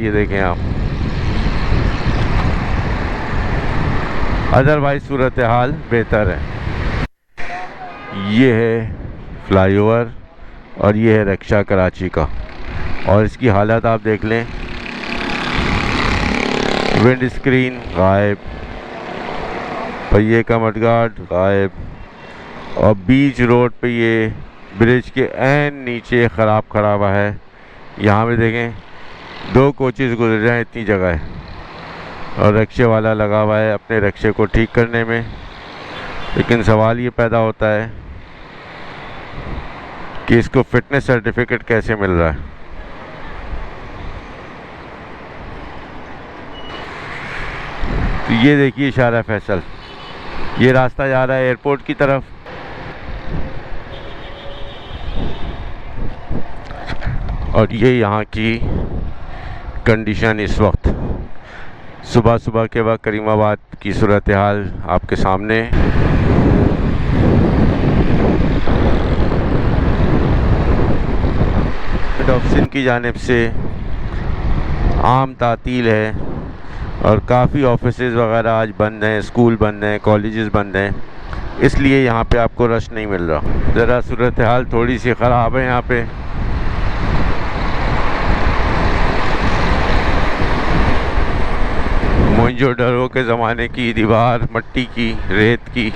ये देखें आप, अदरवाइज सूरत हाल बेहतर है। ये है फ्लाईओवर और ये है रिक्शा कराची का, और इसकी हालत आप देख लें। विंड स्क्रीन गायब, पहिए का मडगार्ड गायब, और बीच रोड पे ये ब्रिज के ऐन नीचे ख़राब खड़ा हुआ है। यहाँ पे देखें 2 कोचेज़ गुजर रहे हैं, इतनी जगह है, और रिक्शे वाला लगा हुआ है अपने रिक्शे को ठीक करने में। लेकिन सवाल ये पैदा होता है कि इसको फिटनेस सर्टिफिकेट कैसे मिल रहा है। तो ये देखिए इशारा फैसल, ये रास्ता जा रहा है एयरपोर्ट की तरफ। और ये यहाँ की कंडीशन इस वक्त सुबह सुबह के वक्त करीमाबाद की सूरत हाल आपके सामने। ऑफिस की जानिब से आम तातील है और काफ़ी ऑफिसेज़ वगैरह आज बंद हैं, स्कूल बंद हैं, कॉलेजेस बंद हैं, इसलिए यहाँ पे आपको रश नहीं मिल रहा। ज़रा सूरत हाल थोड़ी सी ख़राब है यहाँ पे। मोहनजोदड़ो के ज़माने की दीवार, मट्टी की, रेत की,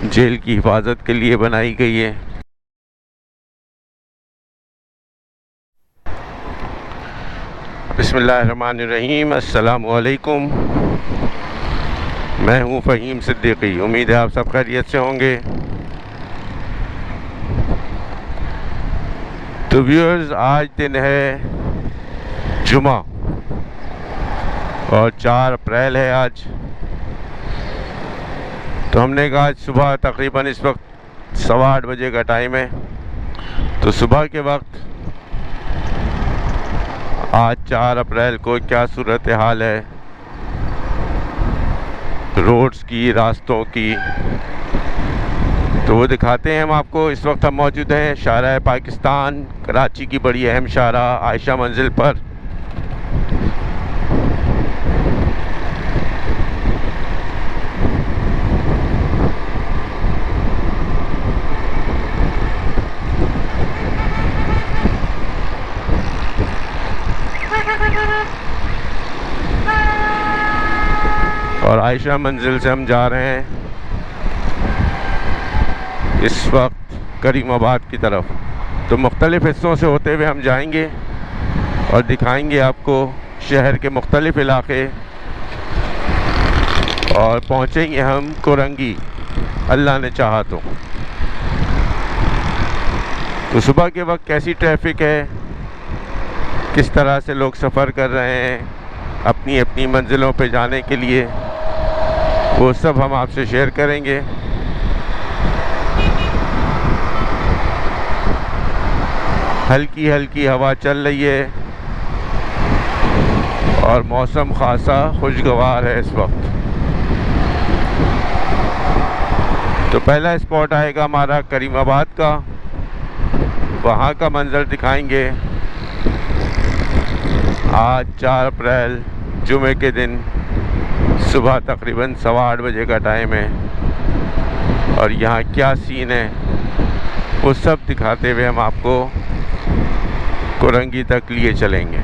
जेल की हिफाजत के लिए बनाई गई है। बिस्मिल्लाहिर्रहमानिर्रहीम, अस्सलामु अलैकुम। मैं हूँ फ़हीम सिद्दीकी। उम्मीद है आप सब खैरियत से होंगे। तो व्यूअर्स, आज दिन है जुमा और 4 अप्रैल है आज। तो हमने कहा आज सुबह तकरीबन इस वक्त 8:15 बजे का टाइम है। तो सुबह के वक्त आज 4 अप्रैल को क्या सूरत हाल है रोड्स की, रास्तों की, तो वो दिखाते हैं हम आपको। इस वक्त हम मौजूद हैं शाहराह पाकिस्तान कराची की बड़ी अहम शाहराह आयशा मंजिल पर। और आयशा मंजिल से हम जा रहे हैं इस वक्त करीमाबाद की तरफ। तो मुख्तलिफ़ हिस्सों से होते हुए हम जाएंगे और दिखाएंगे आपको शहर के मुख्तलिफ़ इलाके, और पहुंचेंगे हम कोरंगी, अल्लाह ने चाहा तो। सुबह के वक्त कैसी ट्रैफिक है, किस तरह से लोग सफ़र कर रहे हैं अपनी अपनी मंजिलों पे जाने के लिए, वो सब हम आपसे शेयर करेंगे। हल्की हल्की हवा चल रही है और मौसम खासा खुशगवार है इस वक्त। तो पहला स्पॉट आएगा हमारा करीमाबाद का, वहाँ का मंजर दिखाएंगे। आज 4 अप्रैल जुमे के दिन सुबह तकरीबन 8:15 बजे का टाइम है, और यहाँ क्या सीन है वो सब दिखाते हुए हम आपको कोरंगी तक लिए चलेंगे।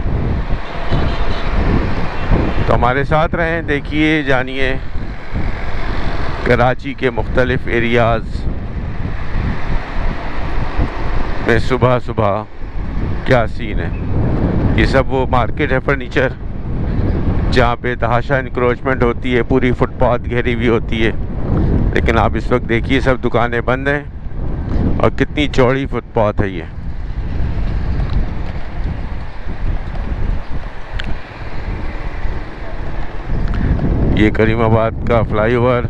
तो हमारे साथ रहें, देखिए, जानिए कराची के मुख्तलिफ़ एरियाज़ में सुबह सुबह क्या सीन है। ये सब वो मार्केट है फर्नीचर, जहाँ पे तहाशा इंक्रोचमेंट होती है, पूरी फुटपाथ घेरी हुई होती है। लेकिन आप इस वक्त देखिए सब दुकानें बंद हैं, और कितनी चौड़ी फुटपाथ है ये करीमाबाद का फ्लाईओवर।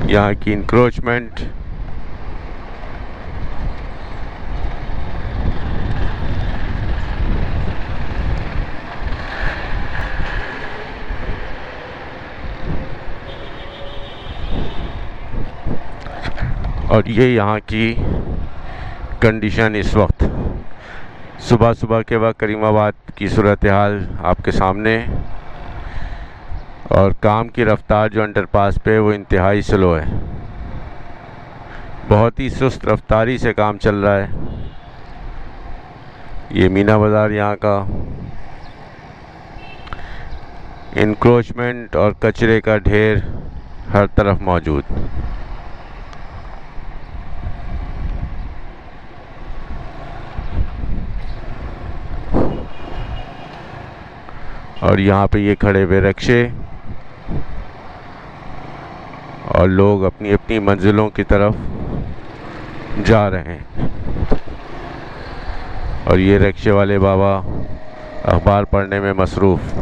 यहाँ की इंक्रोचमेंट, और ये यहाँ की कंडीशन इस वक्त सुबह सुबह के वक्त करीमाबाद की सूरत हाल आपके सामने। और काम की रफ्तार जो अंडरपास पे वो इंतहाई स्लो है, बहुत ही सुस्त रफ्तारी से काम चल रहा है। ये मीना बाज़ार यहाँ का इंक्रोचमेंट और कचरे का ढेर हर तरफ मौजूद। और यहाँ पे ये खड़े हुए रिक्शे और लोग अपनी अपनी मंजिलों की तरफ जा रहे हैं। और ये रिक्शे वाले बाबा अखबार पढ़ने में मसरूफ़।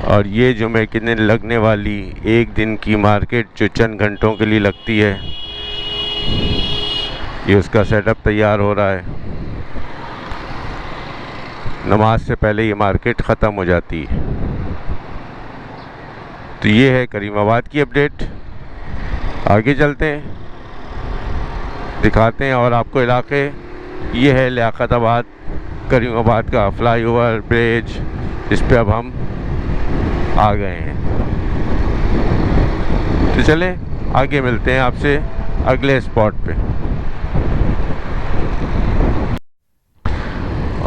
और ये जुमे के दिन लगने वाली एक दिन की मार्केट जो चंद घंटों के लिए लगती है, ये उसका सेटअप तैयार हो रहा है। नमाज से पहले ये मार्केट ख़त्म हो जाती है। तो ये है करीमाबाद की अपडेट। आगे चलते हैं, दिखाते हैं और आपको इलाके। ये है लियाकताबाद करीमाबाद का फ्लाईओवर ब्रिज, इस पे अब हम आ गए हैं। तो चलें आगे मिलते हैं आपसे अगले स्पॉट पे।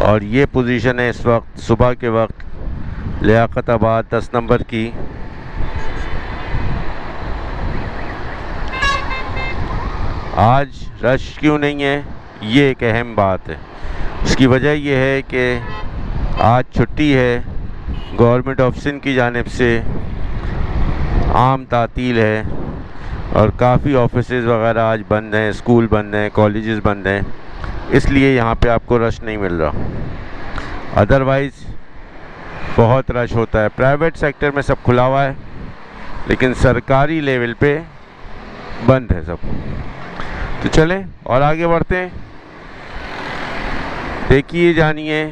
और ये पोजीशन है इस वक्त सुबह के वक्त लियाकताबाद 10 नंबर की। आज रश क्यों नहीं है, ये एक अहम बात है। उसकी वजह यह है कि आज छुट्टी है, गवर्नमेंट ऑफ सिंध की जानिब से आम तातील है और काफ़ी ऑफिसेज़ वगैरह आज बंद हैं, स्कूल बंद हैं, कॉलेजेस बंद हैं, इसलिए यहाँ पे आपको रश नहीं मिल रहा। अदरवाइज़ बहुत रश होता है। प्राइवेट सेक्टर में सब खुला हुआ है, लेकिन सरकारी लेवल पे बंद है सब। तो चलें और आगे बढ़ते हैं, देखिए जानिए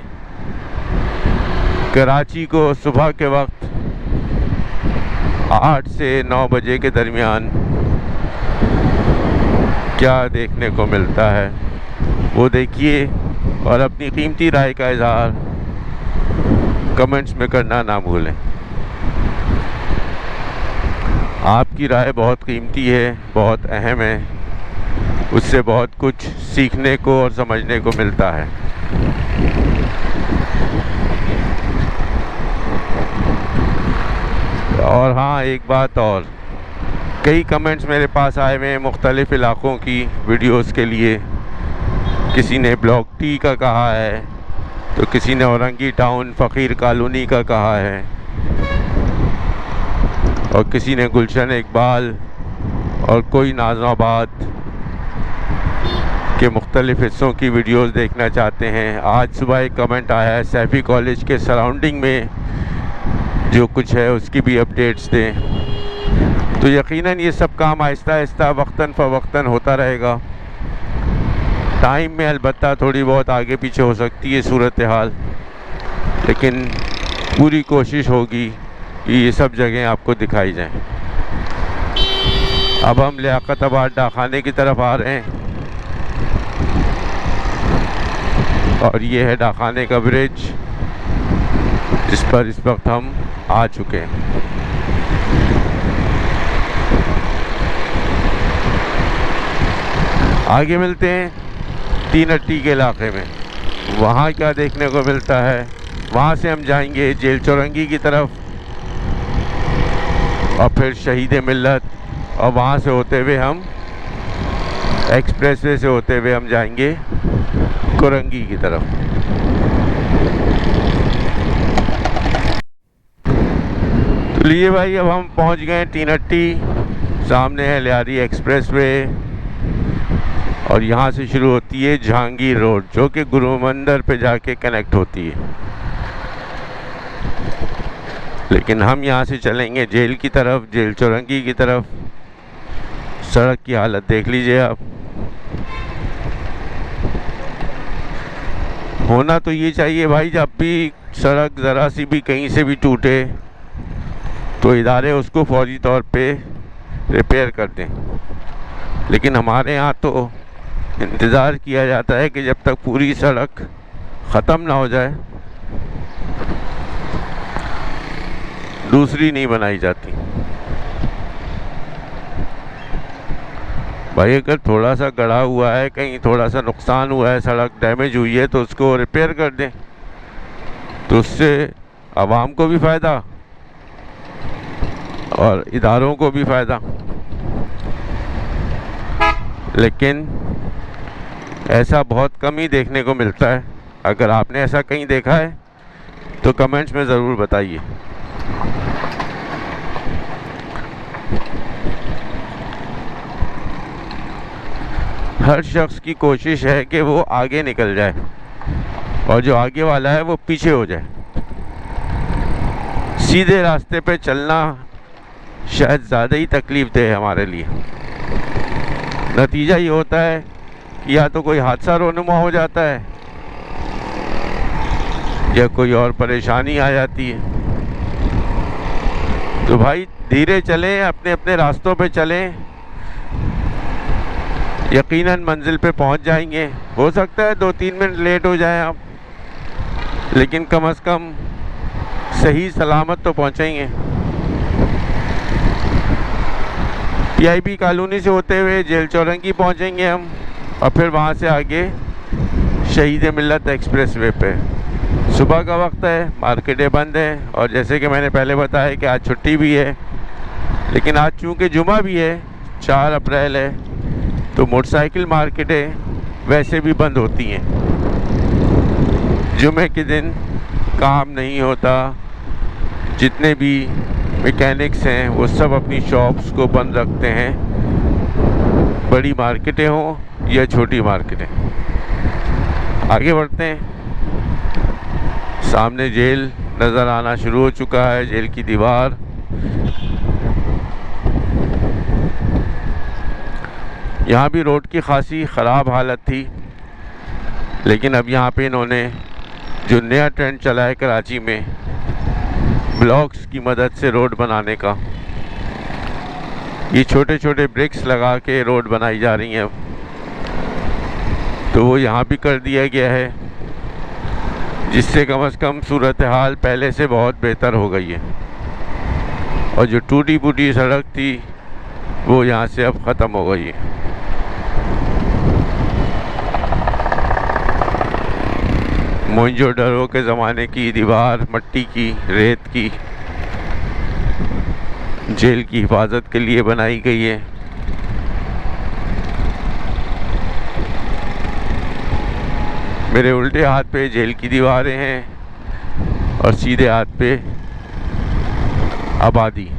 कराची को सुबह के वक्त 8 से 9 बजे के दरमियान क्या देखने को मिलता है, वो देखिए और अपनी कीमती राय का इज़हार कमेंट्स में करना ना भूलें। आपकी राय बहुत कीमती है, बहुत अहम है, उससे बहुत कुछ सीखने को और समझने को मिलता है। और हाँ, एक बात और, कई कमेंट्स मेरे पास आए हुए हैं मुख्तलिफ़ इलाक़ों की वीडियोस के लिए। किसी ने ब्लॉक टी का कहा है, तो किसी ने औरंगी टाउन फ़कीर कॉलोनी का कहा है, और किसी ने गुलशन इकबाल और कोई नाज़ाबाद के मुख्तलिफ़ हिस्सों की वीडियोस देखना चाहते हैं। आज सुबह एक कमेंट आया है सैफ़ी कॉलेज के सराउंडिंग में जो कुछ है उसकी भी अपडेट्स दें। तो यकीनन ये सब काम आहिस्ता आहिस्ता वक्तन फ़वक्तन होता रहेगा। टाइम में अलबत्ता थोड़ी बहुत आगे पीछे हो सकती है सूरत हाल, लेकिन पूरी कोशिश होगी कि ये सब जगह आपको दिखाई जाएं। अब हम लियाकताबाद डाकखाने की तरफ आ रहे हैं और ये है डाकखाने का ब्रिज, जिस पर इस वक्त हम आ चुके हैं। आगे मिलते हैं तीन अट्टी के इलाके में, वहाँ क्या देखने को मिलता है। वहाँ से हम जाएंगे जेल चौरंगी की तरफ और फिर शहीद मिल्लत, और वहाँ से होते हुए हम एक्सप्रेसवे से होते हुए हम जाएंगे कोरंगी की तरफ। तो लिए भाई, अब हम पहुंच गए तीन अट्टी। सामने है लियारी एक्सप्रेसवे और यहाँ से शुरू होती है जहांगीर रोड, जो कि गुरु मंदिर पे जाके कनेक्ट होती है। लेकिन हम यहाँ से चलेंगे जेल की तरफ, जेल चौरंगी की तरफ। सड़क की हालत देख लीजिए आप। होना तो ये चाहिए भाई, जब भी सड़क ज़रा सी भी कहीं से भी टूटे तो इदारे उसको फौरी तौर पे रिपेयर कर दें। लेकिन हमारे यहाँ तो इंतज़ार किया जाता है कि जब तक पूरी सड़क ख़त्म ना हो जाए दूसरी नहीं बनाई जाती। भाई अगर थोड़ा सा गड़ा हुआ है, कहीं थोड़ा सा नुकसान हुआ है, सड़क डैमेज हुई है तो उसको रिपेयर कर दें, तो उससे आवाम को भी फ़ायदा और इदारों को भी फ़ायदा। लेकिन ऐसा बहुत कम ही देखने को मिलता है। अगर आपने ऐसा कहीं देखा है तो कमेंट्स में ज़रूर बताइए। हर शख्स की कोशिश है कि वो आगे निकल जाए और जो आगे वाला है वो पीछे हो जाए। सीधे रास्ते पे चलना शायद ज़्यादा ही तकलीफ दे हमारे लिए। नतीजा ये होता है कि या तो कोई हादसा रोनुमा हो जाता है या कोई और परेशानी आ जाती है। तो भाई धीरे चलें, अपने अपने रास्तों पे चलें, यकीनन मंजिल पे पहुंच जाएंगे। हो सकता है 2-3 मिनट लेट हो जाए आप, लेकिन कम से कम सही सलामत तो पहुंचेंगे। पीआईबी कॉलोनी से होते हुए जेल चौरंगी पहुंचेंगे हम, और फिर वहां से आगे शहीद मिल्लत एक्सप्रेस वे पे। सुबह का वक्त है, मार्केटें बंद हैं, और जैसे कि मैंने पहले बताया कि आज छुट्टी भी है, लेकिन आज चूँकि जुमा भी है, 4 अप्रैल है, तो मोटरसाइकिल मार्केटें वैसे भी बंद होती हैं। जुमे के दिन काम नहीं होता, जितने भी मैकेनिक्स हैं वो सब अपनी शॉप्स को बंद रखते हैं, बड़ी मार्केटें हों या छोटी मार्केटें। आगे बढ़ते हैं। सामने जेल नज़र आना शुरू हो चुका है, जेल की दीवार। यहाँ भी रोड की खासी ख़राब हालत थी, लेकिन अब यहाँ पे इन्होंने जो नया ट्रेंड चला है कराची में, ब्लॉक्स की मदद से रोड बनाने का, ये छोटे छोटे ब्रिक्स लगा के रोड बनाई जा रही हैं अब, तो वो यहाँ भी कर दिया गया है, जिससे कम से कम सूरत हाल पहले से बहुत बेहतर हो गई है। और जो टूटी फूटी सड़क थी वो यहाँ से अब ख़त्म हो गई है। मोहनजोदड़ो के ज़माने की दीवार, मट्टी की, रेत की, जेल की हिफाजत के लिए बनाई गई है। मेरे उल्टे हाथ पे जेल की दीवारें हैं और सीधे हाथ पे आबादी,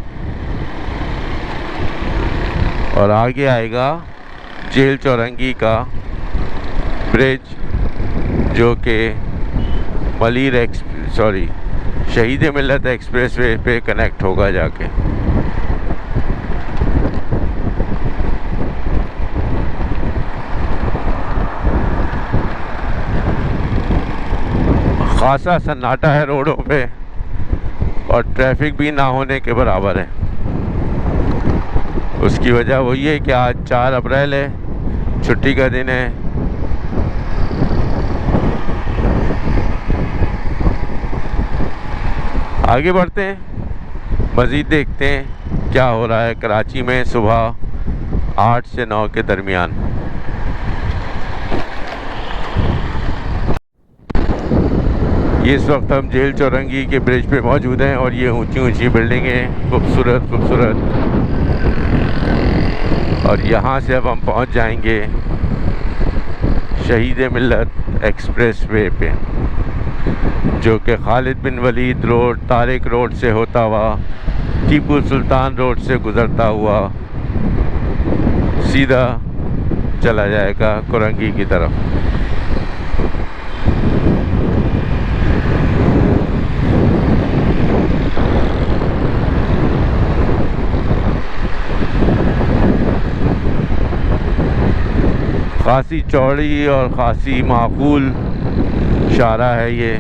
और आगे आएगा जेल चौरंगी का ब्रिज, जो कि शहीद मिल्लत एक्सप्रेस वे पे कनेक्ट होगा जाके। खासा सन्नाटा है रोडों पे और ट्रैफिक भी ना होने के बराबर है। उसकी वजह वही है कि आज 4 अप्रैल है, छुट्टी का दिन है। आगे बढ़ते हैं, मज़ीद देखते हैं क्या हो रहा है कराची में सुबह 8 से 9 के दरमियान। ये इस वक्त हम जेल चौरंगी के ब्रिज पे मौजूद हैं, और ये ऊंची ऊंची बिल्डिंगें खूबसूरत खूबसूरत, और यहाँ से अब हम पहुँच जाएंगे शहीद मिल्लत एक्सप्रेस वे पे, जो कि खालिद बिन वलीद रोड, तारिक रोड से होता हुआ, टीपू सुल्तान रोड से गुज़रता हुआ सीधा चला जाएगा कोरंगी की तरफ। खासी चौड़ी और खासी माकूल शाहरा है ये।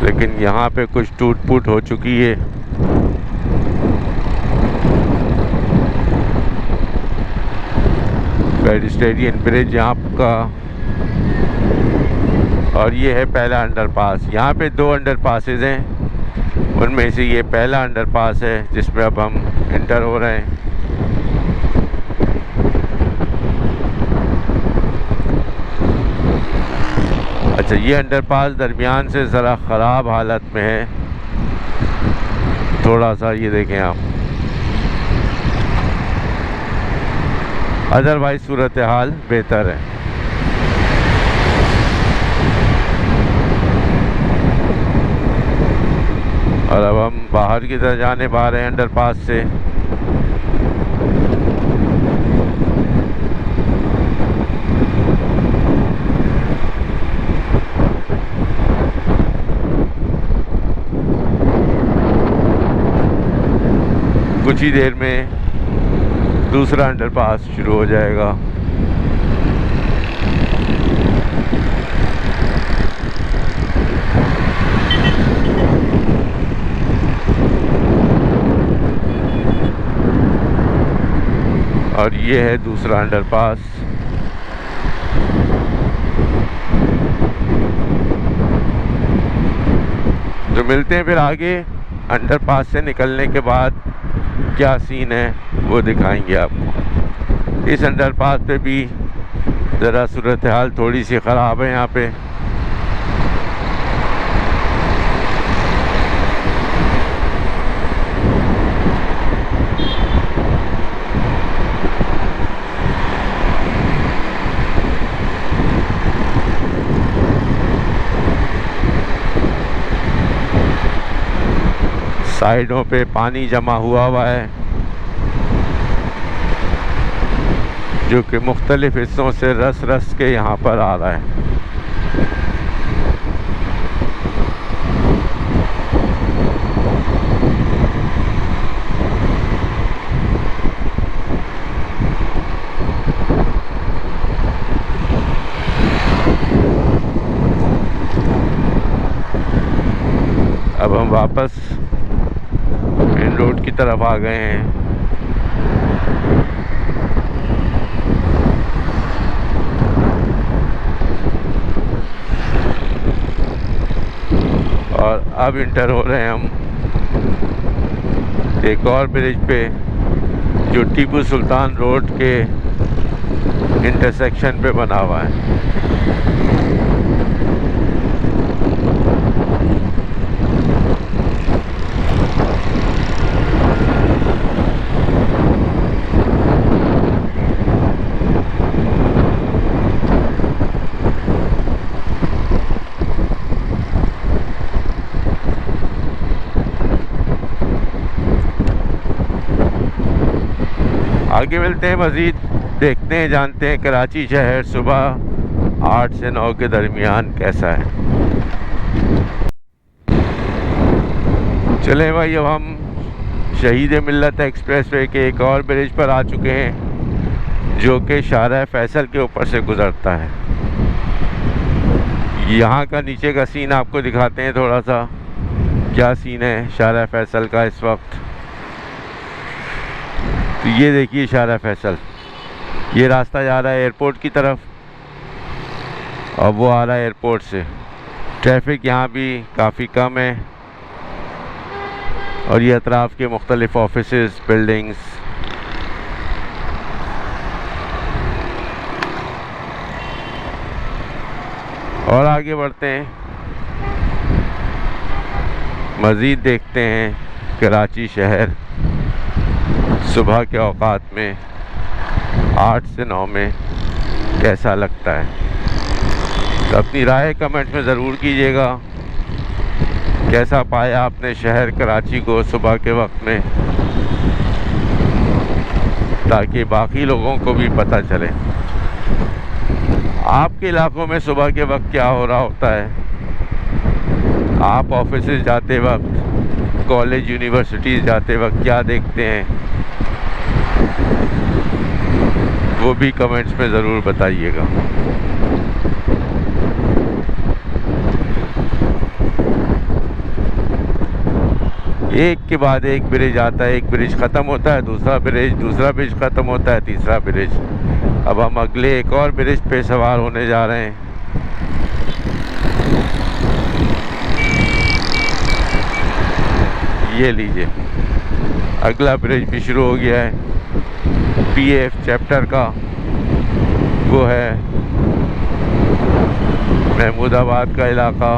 लेकिन यहाँ पे कुछ टूट फूट हो चुकी है। पेडिस्ट्रियन ब्रिज यहाँ का, और ये है पहला अंडरपास। यहाँ पे 2 अंडरपासेज हैं, उनमें से ये पहला अंडरपास है जिसमें अब हम इंटर हो रहे हैं। अच्छा, ये अंडरपास दरमियान से ज़रा ख़राब हालत में है थोड़ा सा, ये देखें आप। अदरवाइज सूरत हाल बेहतर है। और अब हम बाहर की तरफ जाने पा रहे हैं अंडरपास से। कुछ ही देर में दूसरा अंडरपास शुरू हो जाएगा। और ये है दूसरा अंडरपास। तो मिलते हैं फिर आगे, अंडरपास से निकलने के बाद क्या सीन है वो दिखाएंगे आपको। इस अंडरपास पे भी ज़रा सूरत हाल थोड़ी सी ख़राब है यहाँ पे। साइडों पे पानी जमा हुआ है जो कि मुख्तलिफ हिस्सों से रस रस के यहाँ पर आ रहा है। अब हम वापस मेन रोड की तरफ आ गए हैं। और अब इंटर हो रहे हैं हम एक और ब्रिज पे जो टीपू सुल्तान रोड के इंटरसेक्शन पे बना हुआ है। आगे मिलते हैं, मज़ीद देखते हैं, जानते हैं कराची शहर सुबह 8 से 9 के दरमियान कैसा है। चलें भाई, अब हम शहीद मिल्लत एक्सप्रेस वे के एक और ब्रिज पर आ चुके हैं जो कि शाहरा फैसल के ऊपर से गुज़रता है। यहाँ का नीचे का सीन आपको दिखाते हैं थोड़ा सा, क्या सीन है शाहरा फैसल का इस वक्त। तो ये देखिए शाहरा फैसल, ये रास्ता जा रहा है एयरपोर्ट की तरफ और वो आ रहा है एयरपोर्ट से। ट्रैफिक यहाँ भी काफ़ी कम है और ये अतराफ़ के मुख्तलिफ ऑफिसेस, बिल्डिंग्स। और आगे बढ़ते हैं, मज़ीद देखते हैं कराची शहर सुबह के औकात में 8 से 9 में कैसा लगता है। तो अपनी राय कमेंट में ज़रूर कीजिएगा, कैसा पाया आपने शहर कराची को सुबह के वक्त में, ताकि बाकी लोगों को भी पता चले आपके इलाकों में सुबह के वक्त क्या हो रहा होता है। आप ऑफिस जाते वक्त कॉलेज यूनिवर्सिटीज़ जाते वक्त क्या देखते हैं, वो भी कमेंट्स में ज़रूर बताइएगा। एक के बाद एक ब्रिज आता है, एक ब्रिज ख़त्म होता है, दूसरा ब्रिज ख़त्म होता है, तीसरा ब्रिज। अब हम अगले एक और ब्रिज पे सवार होने जा रहे हैं। ये लीजिए, अगला ब्रिज भी शुरू हो गया है PF चैप्टर का, वो है महमूदाबाद का इलाका।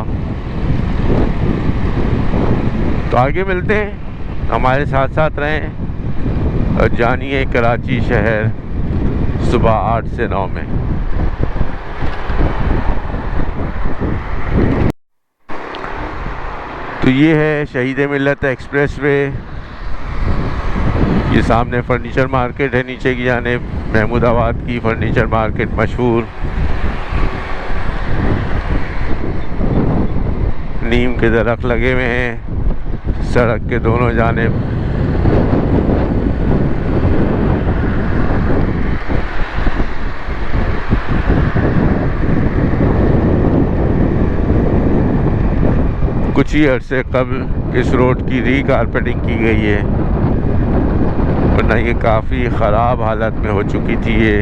तो आगे मिलते हैं, हमारे साथ साथ रहें और जानिए कराची शहर सुबह 8 से 9 में। तो ये है शहीद मिल्लत एक्सप्रेस वे। ये सामने फर्नीचर मार्केट है, नीचे की जानिब महमूदाबाद की फर्नीचर मार्केट मशहूर। नीम के दरख्त लगे हुए हैं सड़क के दोनों जानिब। कुछ ही अरसे कबल इस रोड की रीकारपेटिंग की गई है, वरना ये काफ़ी ख़राब हालत में हो चुकी थी ये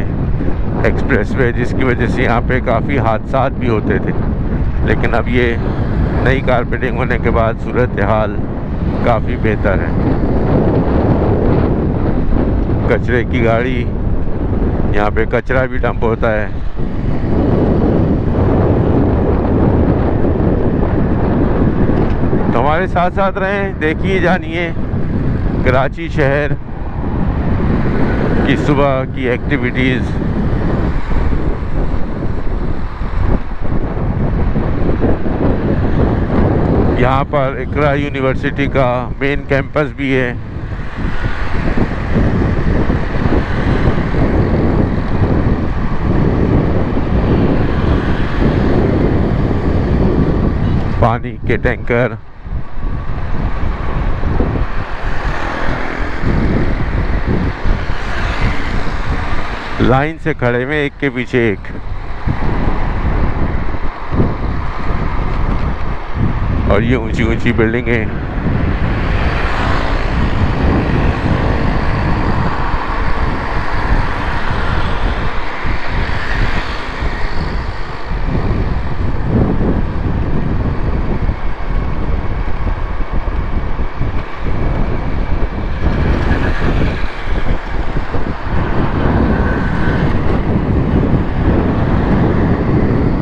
एक्सप्रेसवे, जिसकी वजह से यहाँ पे काफ़ी हादसात भी होते थे। लेकिन अब ये नई कारपेटिंग होने के बाद सूरत हाल काफ़ी बेहतर है। कचरे की गाड़ी, यहाँ पे कचरा भी डंप होता है। तो हमारे साथ साथ रहें, देखिए जानिए कराची शहर की सुबह की एक्टिविटीज़। यहाँ पर इकरा यूनिवर्सिटी का मेन कैंपस भी है। पानी के टैंकर, लाइन से खड़े हुए एक के पीछे एक। और ये ऊंची ऊंची बिल्डिंगें।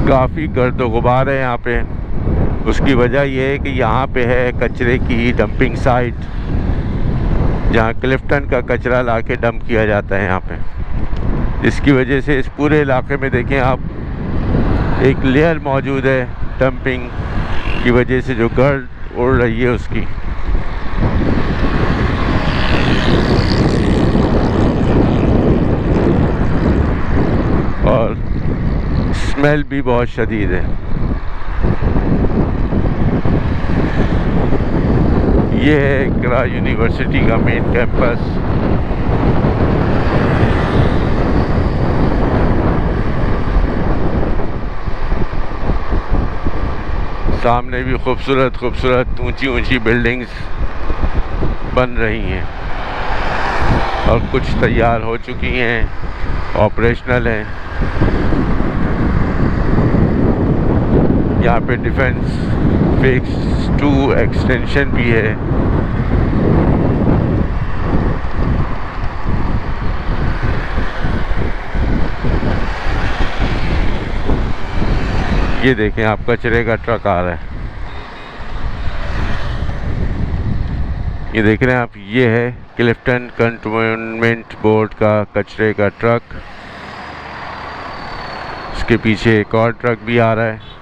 काफ़ी गर्द गुबार है यहाँ पे। उसकी वजह यह है कि यहाँ पे है कचरे की डंपिंग साइट, जहाँ क्लिफ्टन का कचरा लाके डंप किया जाता है यहाँ पे। इसकी वजह से इस पूरे इलाके में देखें आप, एक लेयर मौजूद है डंपिंग की वजह से, जो गर्द उड़ रही है उसकी। और स्मेल भी बहुत शदीद है। ये है इकरा यूनिवर्सिटी का मेन कैंपस। सामने भी खूबसूरत खूबसूरत ऊंची ऊंची बिल्डिंग्स बन रही हैं और कुछ तैयार हो चुकी हैं, ऑपरेशनल हैं। यहाँ पे डिफेंस फेज 2 एक्सटेंशन भी है। ये देखें आप, कचरे का ट्रक आ रहा है। ये देख रहे हैं आप, ये है क्लिफ्टन कंटोनमेंट बोर्ड का कचरे का ट्रक। इसके पीछे एक और ट्रक भी आ रहा है।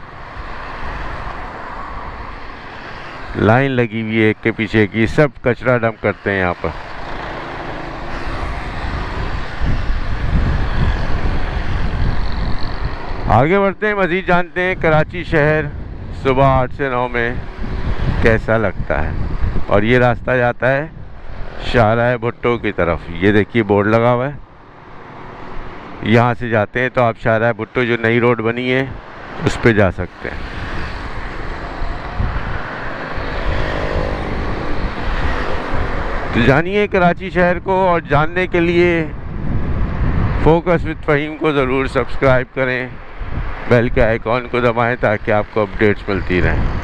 लाइन लगी हुई है एक के पीछे एक, ये सब कचरा डंप करते हैं यहाँ पर। आगे बढ़ते हैं, मज़ीद जानते हैं कराची शहर सुबह 8 से 9 में कैसा लगता है। और ये रास्ता जाता है शाहराह भुट्टो की तरफ। ये देखिए बोर्ड लगा हुआ है, यहाँ से जाते हैं तो आप शाहराह भुट्टो जो नई रोड बनी है उस पे जा सकते हैं। तो जानिए कराची शहर को, और जानने के लिए फोकस विद फ़हीम को ज़रूर सब्सक्राइब करें, बेल के आइकॉन को दबाएं ताकि आपको अपडेट्स मिलती रहें।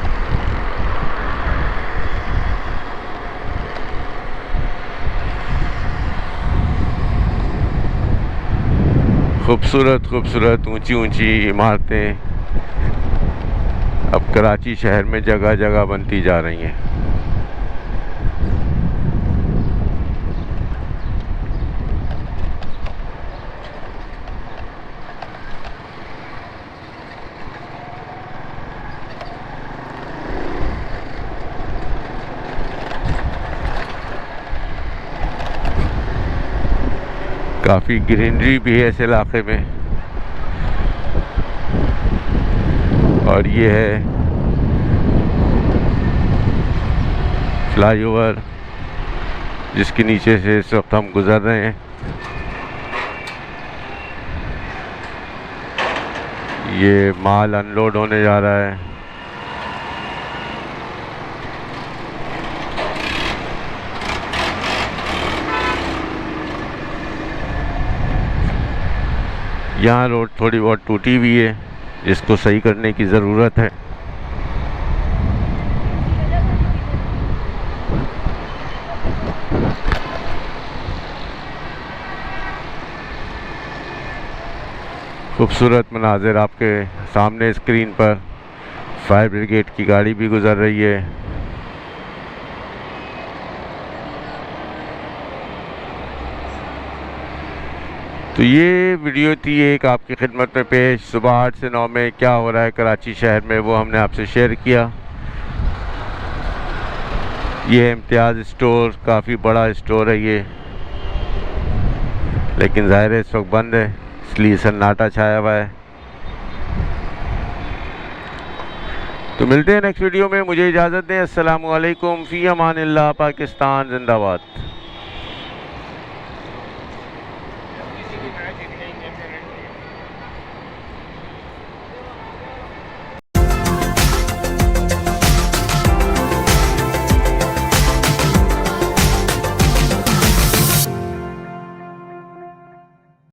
खूबसूरत खूबसूरत ऊंची ऊंची इमारतें अब कराची शहर में जगह जगह बनती जा रही हैं। काफ़ी ग्रीनरी भी है इस इलाके में। और ये है फ्लाईओवर जिसके नीचे से इस वक्त हम गुजर रहे हैं। ये माल अनलोड होने जा रहा है। यहाँ रोड थोड़ी बहुत टूटी हुई है जिसको सही करने की ज़रूरत है। खूबसूरत मनाजिर आपके सामने स्क्रीन पर। फायर ब्रिगेड की गाड़ी भी गुजर रही है। तो ये वीडियो थी एक आपकी खिदमत में पेश। सुबह 8 से 9 में क्या हो रहा है कराची शहर में वो हमने आपसे शेयर किया। ये इम्तियाज़ स्टोर काफ़ी बड़ा स्टोर है ये, लेकिन ज़ाहिर है इस वक्त बंद है इसलिए सन्नाटा छाया हुआ है। तो मिलते हैं नेक्स्ट वीडियो में, मुझे इजाज़त दें। अस्सलामु अलैकुम, फ़ी अमानिल्लाह, पाकिस्तान जिंदाबाद।